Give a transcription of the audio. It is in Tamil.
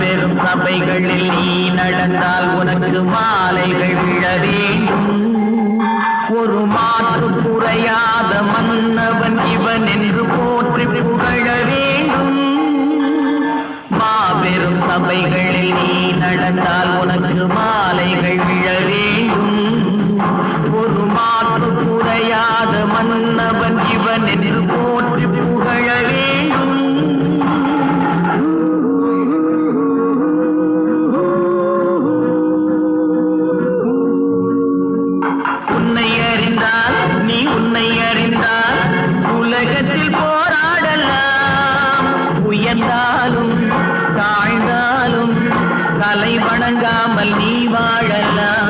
மாபெரும் சபைகளில் நீ நடந்தால் உனக்கு மாலைகள் விழ வேண்டும். ஒரு மாற்று குறையாத மன்னவன் இவன் என்று போற்றி புகழ வேண்டும். மாபெரும் சபைகளில் நீ நடந்தால் உனக்கு மாலைகள் விழ வேண்டும். ஒரு மாற்று குறையாத மன்னவன் இவன் என்று போற்றி புகழ வேண்டும். உன்னை அறிந்தால் நீ உன்னை அறிந்தால் உலகத்தில் போராடலாம். உயர்ந்தாலும் தாழ்ந்தாலும் தலை வணங்காமல் நீ வாழலாம்.